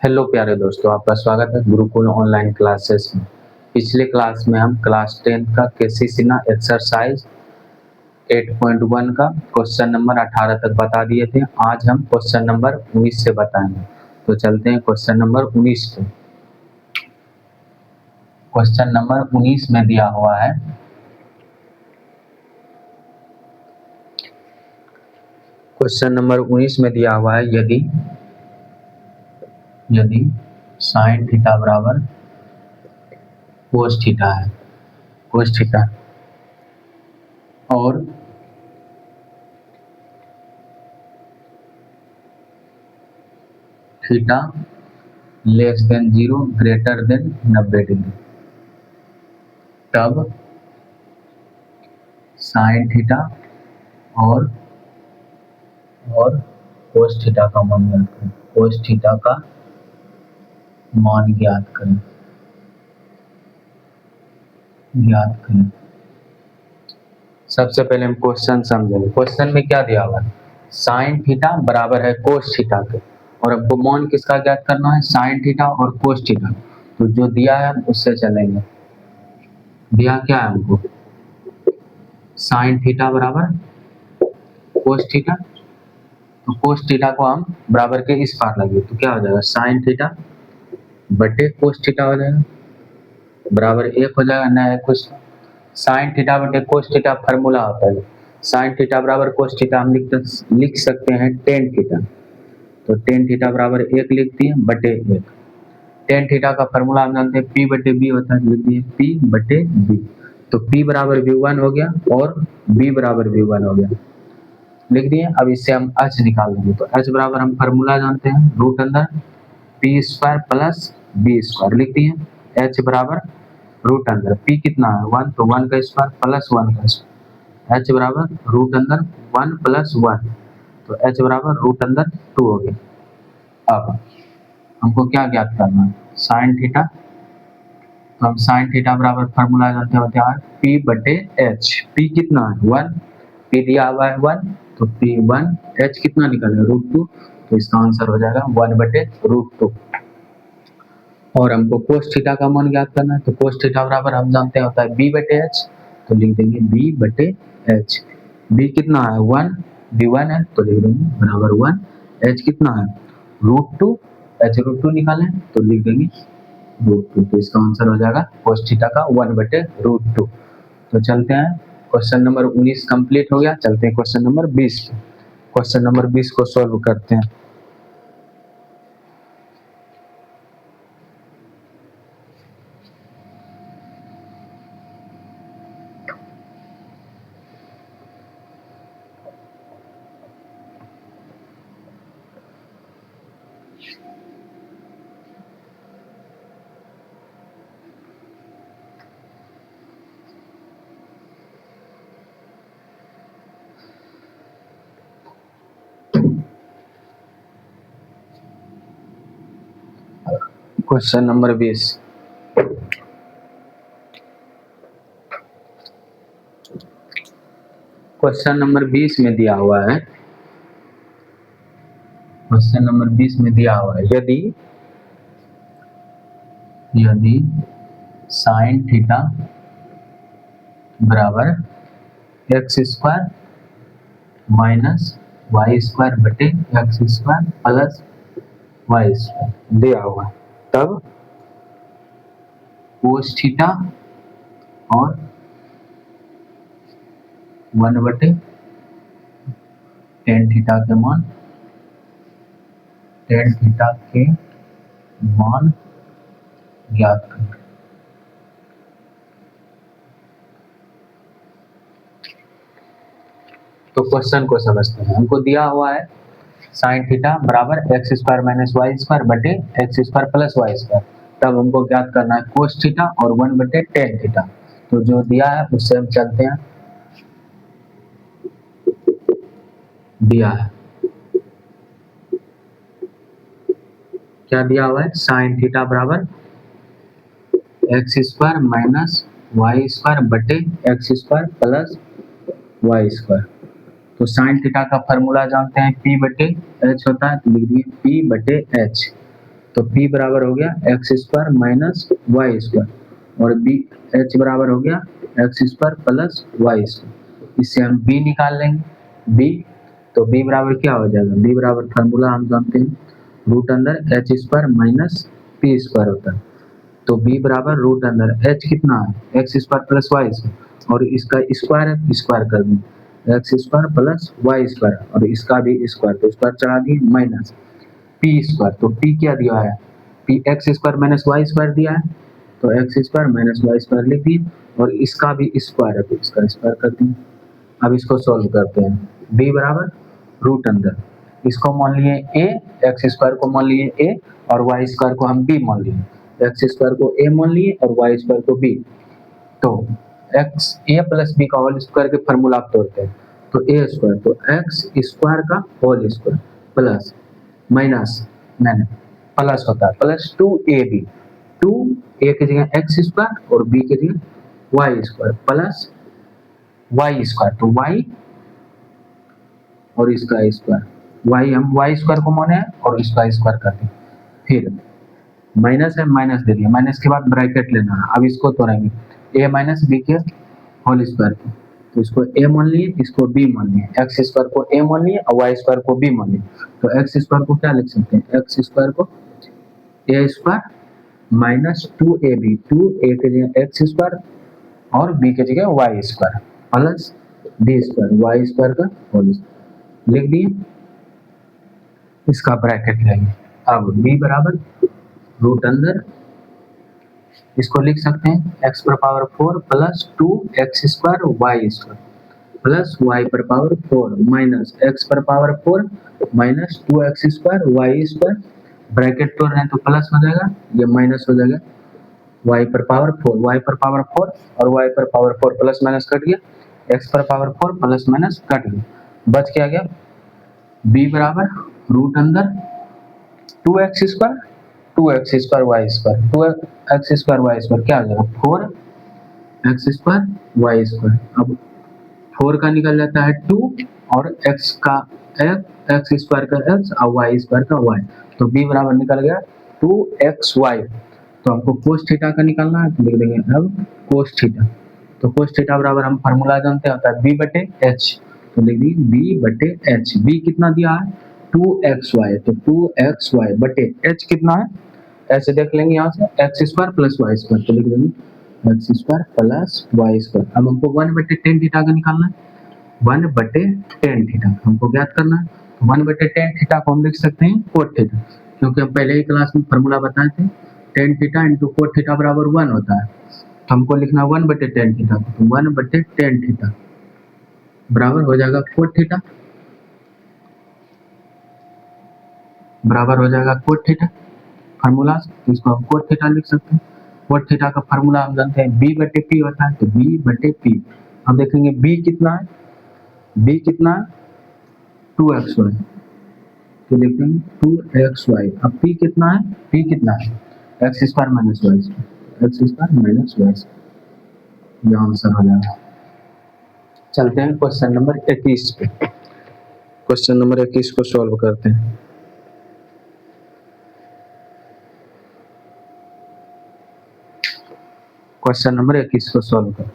Hello प्यारे दोस्तों, आपका स्वागत है गुरुकुल ऑनलाइन क्लासेस में। पिछले क्लास में हम क्लास 10 का केसीसीना एक्सरसाइज 8.1 का क्वेश्चन नंबर 18 तक बता दिए थे। आज हम क्वेश्चन नंबर 19 से बताएंगे। तो चलते हैं क्वेश्चन नंबर 19 पे। क्वेश्चन नंबर 19 में दिया हुआ है, क्वेश्चन नंबर 19 में दिया हुआ है यदि साइन थीटा बराबर कोस थीटा है, कोस थीटा और theta less than 0 greater than 90 degree, तब साइन थीटा और कोस थीटा का मान ज्ञात करें। कोस थीटा का मान ज्ञात करें। सबसे पहले हम क्वेश्चन समझेंगे। क्वेश्चन में क्या दिया हुआ है? साइन थीटा बराबर है कोस थीटा के, और हमको मान किसका ज्ञात करना है? साइन थीटा और कोस थीटा। तो जो दिया है उससे चलेंगे। दिया क्या है हमको? साइन थीटा बराबर कोस थीटा। तो कोस थीटा को हम बराबर के इस पार लगे तो क्या हो जाएगा? साइन थीटा बटे कोस थीटा हो जाएगा, बराबर 1 हो जाएगा। नया कुछ साइन थीटा बटे कोस थीटा फार्मूला होता है। साइन थीटा बराबर कोस थीटा हम लिख सकते हैं टेन थीटा। तो टेन थीटा बराबर 1 लिख दिए बटे 1। टेन थीटा का फार्मूला हम जानते हैं पी बटे बी होता है, लिख दिए पी बटे बी। तो पी बराबर v1 हो गया और बी बराबर v1 हो गया, लिख दिए। अब इससे हम h निकाल देंगे। तो h बराबर हम फार्मूला जानते हैं रूट अंदर P square plus B square, लिख दिए। h बराबर रूट अंदर p कितना है 1, तो 1 का स्क्वायर प्लस 1 का स्क्वायर, h बराबर रूट अंदर 1 प्लस 1, तो h बराबर रूट अंदर 2 हो गया। अब हमको क्या ज्ञात करना है? Sine theta. तो हम साइन थीटा बराबर फार्मूला जानते होते हैं p बटे h। p कितना है 1, p दिया हुआ है 1, तो p1, h कितना निकल गया √2, तो इसका आंसर हो जाएगा 1 बटे √2। और हमको कोस थीटा का मान ज्ञात करना है। तो कोस थीटा बराबर हम जानते हैं होता है b बटे h, तो लिख देंगे b बटे h। b कितना है 1, b1 है, तो लिख देंगे बराबर 1। h कितना है √2, h √2 निकालें तो लिख देंगे √2, तो इसका आंसर हो जाएगा कोस थीटा का 1 बटे √2। तो चलते हैं, क्वेश्चन नंबर 19 कंप्लीट हो गया। चलते हैं क्वेश्चन नंबर 20 पे। क्वेश्चन नंबर 20 को सॉल्व करते हैं। Question number 20। क्वेश्चन नंबर 20 में दिया हुआ है, क्वेश्चन नंबर 20 में दिया हुआ है यदि साइन थीटा बराबर X square minus Y square बटे X square plus Y square दिया हुआ है, तब कोस थीटा और 1 बटे टेन थीटा के मान ज्ञात करें। तो क्वेश्चन को समझते हैं। हमको दिया हुआ है साइन थीटा बराबर X square minus Y square बटे X square plus Y square, तब हमको ज्ञात करना है कोस थीटा और 1 बटे टेन थीटा। तो जो दिया है उससे हम चलते हैं। दिया है क्या दिया हुआ है? साइन थीटा बराबर X square minus Y square बटे X square plus Y square. तो साइन थीटा का फार्मूला जानते हैं p बटे h होता है, तो लिख दिए p बटे h। तो p बराबर हो गया X square minus Y square और b h बराबर हो गया X square plus Y square. इससे हम b निकाल लेंगे b, तो b बराबर क्या हो जाएगा, b बराबर फार्मूला हम जानते हैं रूट अंदर H square minus P square होता है। तो b बराबर रूट अंदर h कितना है X square plus Y square और इसका स्क्वायर है स्क्वायर कर देंगे X square plus Y square और इसका भी स्क्वायर, तो स्क्वायर चढ़ा दिए माइनस पी स्क्वायर। तो p क्या दिया है, p X square minus Y square दिया है, तो X square minus Y square लिख दिए और इसका भी स्क्वायर है तो इसका स्क्वायर कर दिए। अब इसको सॉल्व करते हैं, b बराबर रूट अंदर इसको मान लिए a, एक्स स्क्वायर को मान लिए a और वाई स्क्वायर को हम b मान लिए, एक्स स्क्वायर को a मान लिए और वाई स्क्वायर को b। तो एक्स ए प्लस बी का होल स्क्वायर के फॉर्मूला आप तोड़ते हैं तो ए स्क्वायर, तो एक्स स्क्वायर का होल स्क्वायर प्लस माइनस मैंने प्लस होता है प्लस 2ab, 2a की जगह एक्स स्क्वायर और b की जगह Y square plus Y square, तो वाई और इसका स्क्वायर, वाई हम वाई स्क्वायर को माने और इसका स्क्वायर कर दें। फिर माइनस है माइनस दे दिया, माइनस के बाद ब्रैकेट लेना है, अब इसको तोड़ेंगे a माइनस बी के होल स्क्वायर को, तो इसको a मान लिए इसको b मान लिए, एक्स स्क्वायर को a मान लिए और वाई स्क्वायर को b मान लिए। तो एक्स स्क्वायर को क्या लिख सकते हैं, एक्स स्क्वायर को a square minus 2ab, 2a के जगह एक्स स्क्वायर और b के जगह Y square plus b square Y square का होल स्क्वायर लिख दिए, इसका ब्रैकेट लेंगे। अब b बराबर रूट अंदर इसको लिख सकते हैं x पर power 4 plus 2x square Y square plus y पर पावर 4 माइनस x पर power 4 minus 2x square Y square, bracket तोड़ रहे हैं तो प्लस हो जाएगा ये माइनस हो जाएगा y पर पावर 4, y पर पावर 4 और y पर पावर 4 प्लस माइनस कट गया, x पर पावर 4 प्लस माइनस कट गया, बच क्या गया b बराबर रूट अंदर 2x square 2x square Y square, 2x square Y square क्या आ जाएगा 4x स्क्वायर वाई स्क्वायर। अब 4 का निकल जाता है 2 और x का x स्क्वायर का x और वाई स्क्वायर का y, तो b बराबर निकल गया 2xy। तो हमको कोस थीटा का निकालना है तो लिख देंगे अब कोस थीटा, तो कोस थीटा बराबर हम फार्मूला जानते हैं होता है b बटे h, तो लिख दिए b बटे h, b कितना दिया है 2xy, तो 2xy बटे h कितना है ऐसे देख लेंगे यहाँ से X square plus Y square, तो लिख देंगे X square plus Y square. अब हमको 1 बटे 10 थीटा का निकालना है, 1 बटे 10 थीटा हमको ज्ञात करना है, तो 1 बटे 10 थीटा को हम लिख सकते हैं कोट थीटा, क्योंकि हम पहले ही क्लास में फॉर्मूला बताए थे 10 थीटा इंटू कोट थीटा बराबर 1 होता है, तो हमको लिखना 1 बटे 10 थीटा, तो 1 बटे 10 थीटा बराबर हो जाएगा कोट थीटा, बराबर हो जाएगा कोट थीटा फार्मूला, इसको हम कोट थीटा लिख सकते हैं। कोट थीटा का फार्मूला हम जानते हैं b बटे p होता है, तो b बटे p। अब देखेंगे b कितना है, b कितना है 2xy, तो देखेंगे 2xy। अब p कितना है, p कितना है x square minus Y square, x square minus Y square, यह आंसर हो जाएगा। चलते हैं क्वेश्चन नंबर 21 पे, क्वेश्चन नंबर 21 को सॉल्व करते हैं। क्वेश्चन नंबर 21 को सॉल्व करें।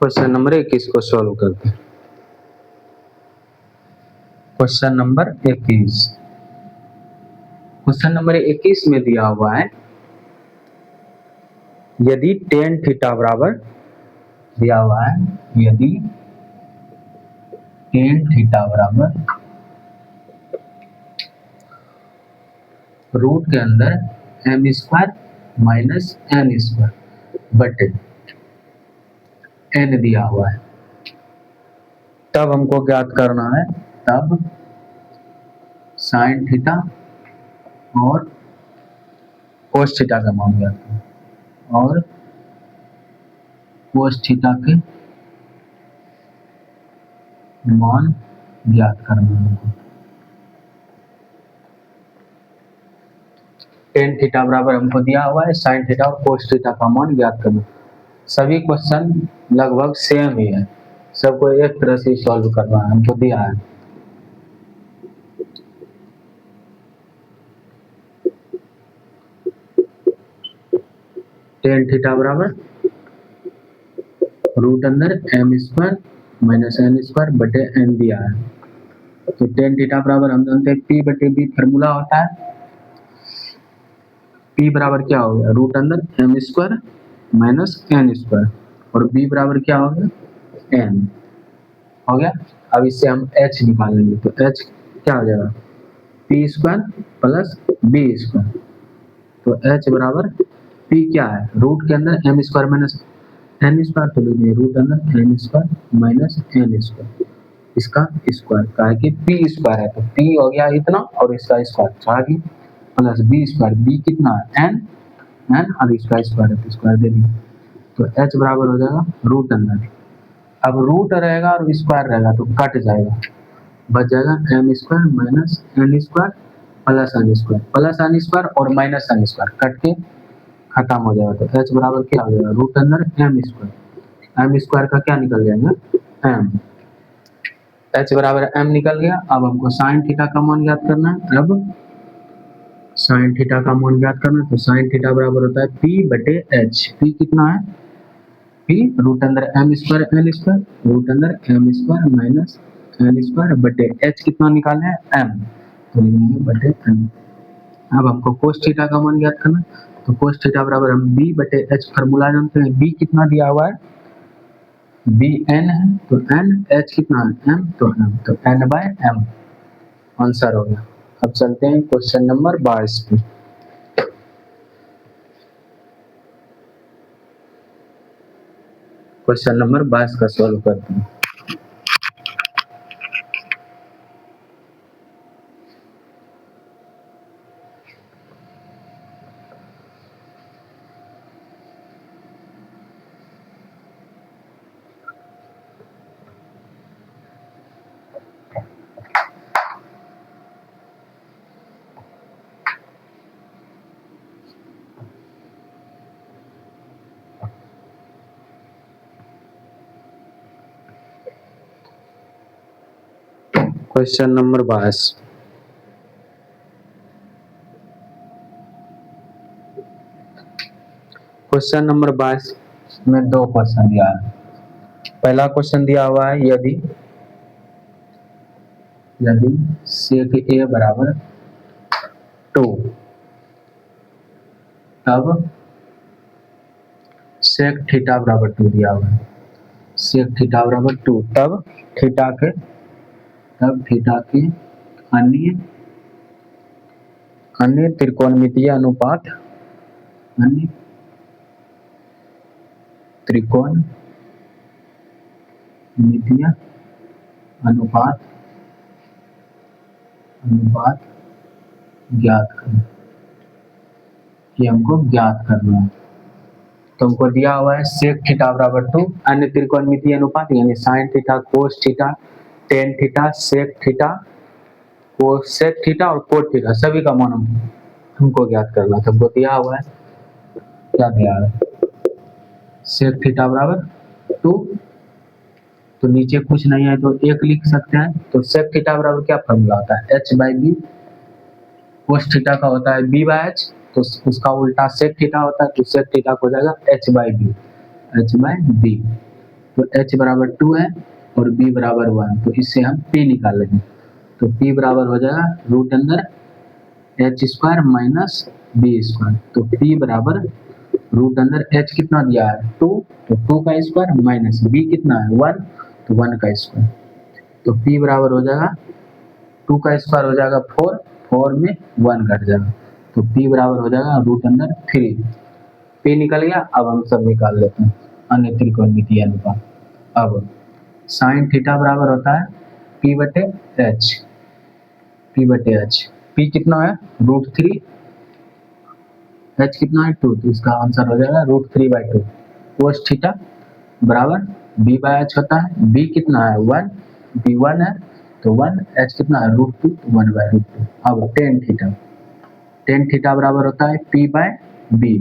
क्वेश्चन नंबर 21 को सॉल्व करते हैं। क्वेश्चन नंबर 21, क्वेश्चन नंबर 21 में दिया हुआ है यदि tan थीटा बराबर दिया हुआ है, यदि tan थीटा बराबर रूट के अंदर m square minus n square बटे n दिया हुआ है, तब हमको ज्ञात करना है, तब साइन थीटा और कोस थीटा का मान ज्ञात करना और कोस थीटा के मान ज्ञात करना हमको। टेन थीटा बराबर हमको दिया हुआ है, साइन थीटा और कोस थीटा का मान ज्ञात करना। सभी क्वेश्चन लगभग सेम ही है, सबको एक तरह से सॉल्व करना है, हमको दिया है। टेन थीटा बराबर रूट अंदर M square minus N square बटे एन दिया है। तो टेन थीटा बराबर हम जानते हैं पी बटे बी फॉर्मूला होता है। पी बराबर क्या हो गया, रूट अंदर M square minus N square, और बी बराबर क्या हो गया, एन हो गया। अब इससे हम एच निकालेंगे, तो एच क्या हो जाएगा, P square plus B square. तो एच बराबर पी क्या है, रूट के अंदर M square minus N square, तो लिखेंगे रूट अंदर N square minus N square, इसका स्क्वायर का है कि पी स्क्वायर है, तो पी हो गया इतना और इसका square 4 plus B square, B कितना है एन, एन और इसका स्क्वायर है तो स्क्वायर दे दिया। तो एच बराबर हो जाएगा रूट अंदर, अब रूट रहेगा और स्क्वायर रहेगा तो कट जाएगा, बच जाएगा M square minus N square plus N square और माइनस एन स्क्वायर कट के खत्म हो जाएगा। तो एच बराबर क्या हो जाएगा, रूट अंदर एम स्क्वायर का क्या निकल जाएगा एम, एच बराबर एम निकल गया। अब हमको साइन थीटा का मान ज्ञात करना है। अब साइन थीटा का मान ज्ञात करना है, तो साइन थीटा बराबर होता है पी बटे एच। पी कितना है, पी रूट अंदर M square N square, root अंदर M square minus N square बटे एच कितना निकालना है एम, तो लिखेंगे बटे एम। अब हमको कोस थीटा का मान ज्ञात करना, तो कोस थीटा बराबर हम बी बटे एच फॉर्मूला जानते हैं। बी कितना दिया हुआ है, बी एन है तो एन, एच कितना है एम, तो एम, तो एन बाय एम आंसर हो गया। अब चलते हैं क्वेश्चन नंबर 22 पे। क्वेश्चन नंबर 22 का सॉल्व करते हैं। क्वेश्चन नंबर 22, क्वेश्चन नंबर 22 में दो क्वेश्चन दिया है। पहला क्वेश्चन दिया हुआ है यदि सेक ए बराबर 2 तब सेक थीटा बराबर 2 दिया हुआ है। सेक थीटा बराबर 2 तब थीटा के अन्य त्रिकोणमितीय अनुपात, अन्य त्रिकोणमितीय अनुपात ज्ञात करें, ये हमको ज्ञात करना है। तो हमको दिया हुआ है सेक थीटा बराबर 2, अन्य त्रिकोणमितीय अनुपात यानी sine theta cos theta tan theta sec theta cosec theta और कोट थीटा सभी का मान हमको ज्ञात करना था। हमको दिया हुआ है, क्या दिया है, सेक थीटा बराबर 2, तो नीचे कुछ नहीं है तो 1 लिख सकते हैं। तो सेक थीटा बराबर क्या फॉर्मूला होता है, H by B. Cos theta का होता है बी बाई एच, तो उसका उल्टा सेक थीटा होता है, तो सेक थीटा हो जाएगा एच बाई बी। तो एच बराबर 2 है और बी बराबर 1, तो इससे हम पी निकाल लेंगे। तो पी बराबर हो जाएगा रूट अंदर H square minus B square, तो पी बराबर रूट अंदर एच कितना दिया है 2, तो 2 का स्क्वायर माइनस बी कितना है 1, तो 1 का स्क्वायर, तो पी बराबर हो जाएगा 2 का स्क्वायर हो जाएगा 4, 4 में 1 घट जाएगा, तो पी बराबर हो जाएगा रूट अंदर 3। पी निकल गया। अब हम सब निकाल लेते हैं अन्य त्रिकोणमितीय अनुपात। अब साइन थीटा बराबर होता है पी बटे एच, पी कितना है रूट 3 एच कितना है 2, तो इसका आंसर हो जाएगा √3/2 कोस थीटा बराबर बी बाय एच होता है। बी कितना है 1, बी 1 है तो 1, एच कितना है √2 तो 1/√2। अब टेन थीटा बराबर होता है पी बाय बी।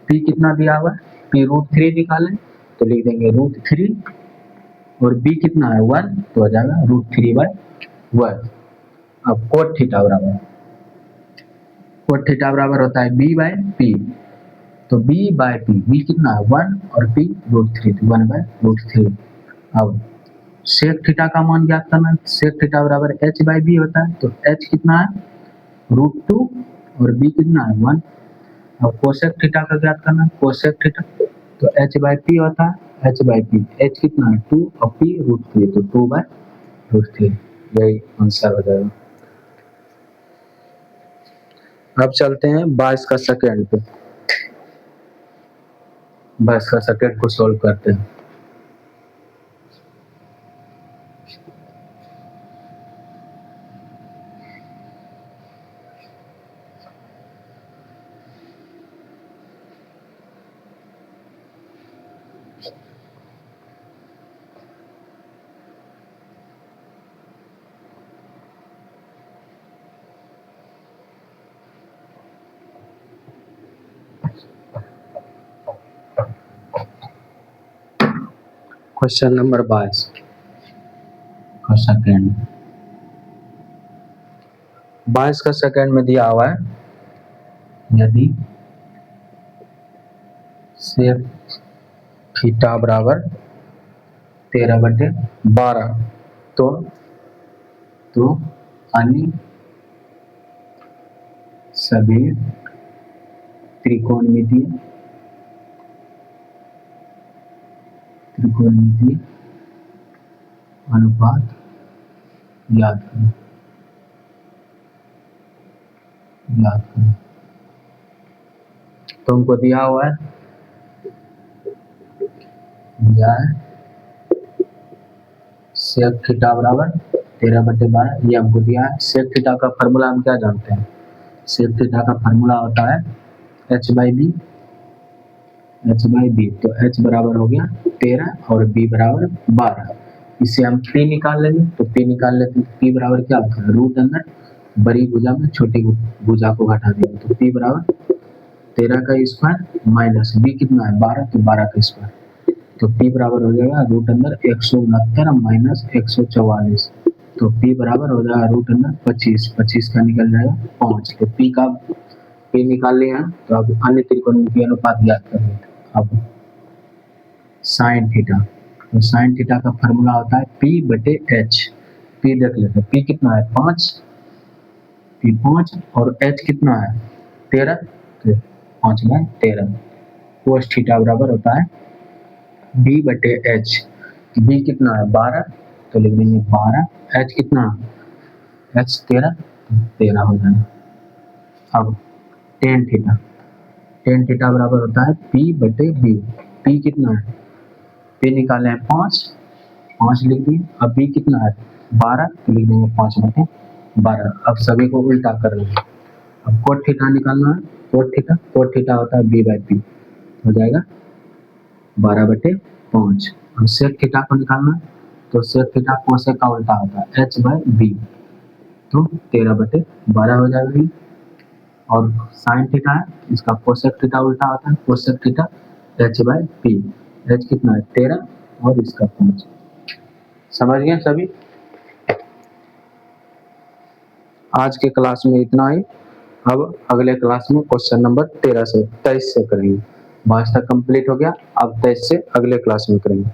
पी कितना दिया हुआ है, पी √3 निकालें तो लिख देंगे √3 और बी कितना है 1 तो हो जाएगा √3/1। अब कोट थीटा बराबर होता है बी बाय पी, तो बी बाय पी, बी कितना है 1 और पी √3 तो 1/√3। अब सेक थीटा का मान ज्ञात करना है, सेक थीटा बराबर एच बाय बी होता है, तो एच कितना है √2 और बी कितना है 1। अब कोसेक थीटा का ज्ञात करना है, कोसेक थीटा तो एच बाय पी होता है, एच बाय पी, एच कितना है 2 और पी √3 तो 2/√3, यही आंसर हो जाएगा। अब चलते हैं 22 का सेकेंड पे, 22 का सेकेंड को सोल्व करते हैं। क्वेश्चन नंबर 22 का सेकेंड, 22 का सेकेंड में दिया हुआ है यदि सेक थीटा बराबर 13/12 तो अन्य सभी त्रिकोणमितीय अनुपात याद करें। तो हमको दिया हुआ है सेक थीटा बराबर 13/12, ये हमको दिया है। सेक थीटा का फार्मूला हम क्या जानते हैं, सेक थीटा का फार्मूला होता है एच बाई बी, तो एच बराबर हो गया 13 और बी बराबर 12। इससे हम पी निकाल लेंगे, तो पी निकाल लेते हैं, पी बराबर क्या होता है रूट अंदर बड़ी भुजा में छोटी भुजा को घटा देंगे, तो पी बराबर 13 का स्क्वायर माइनस बी कितना है 12 तो 12 का स्क्वायर, तो पी बराबर हो जाएगा रूट अंदर 169 माइनस 144, तो पी बराबर हो जाएगा रूट अंदर 25 का निकल जाएगा 5। तो पी निकाल लिया, तो अब अन्य त्रिकोणमितीय अनुपात ज्ञात करेंगे। अब साइन थीटा, तो साइन थीटा का फार्मूला होता है P/H। पी देख लेते हैं, पी कितना है 5, पी 5 और एच कितना है 13, तो 5/13। कोस थीटा बराबर होता है B/H। बी कितना है 12, तो लिख देंगे 12, एच कितना है एच 13 हो जाएगा। अब टेन थीटा बराबर होता है P/B। पी कितना है, पी निकाले हैं 5 लिख दिए, अब बी कितना है 12 तो लिख देंगे 5/12। अब सभी को उल्टा कर लेंगे। अब कोट थीटा निकालना है, कोट थीटा होता है B/P, हो जाएगा 12/5। अब सेक थीटा को निकालना है, तो सेक थीटा कोसेक का उल्टा होता है H/B, तो 13/12 हो जाएगा। और साइन थीटा है, इसका कोसेक थीटा उल्टा होता है, कोसेक थीटा H/P, H कितना है 13 और इसका 5। समझ गए सभी। आज के क्लास में इतना ही। अब अगले क्लास में क्वेश्चन नंबर 13 से 23 से करेंगे। 22 तक कंप्लीट हो गया, अब 23 से अगले क्लास में करेंगे।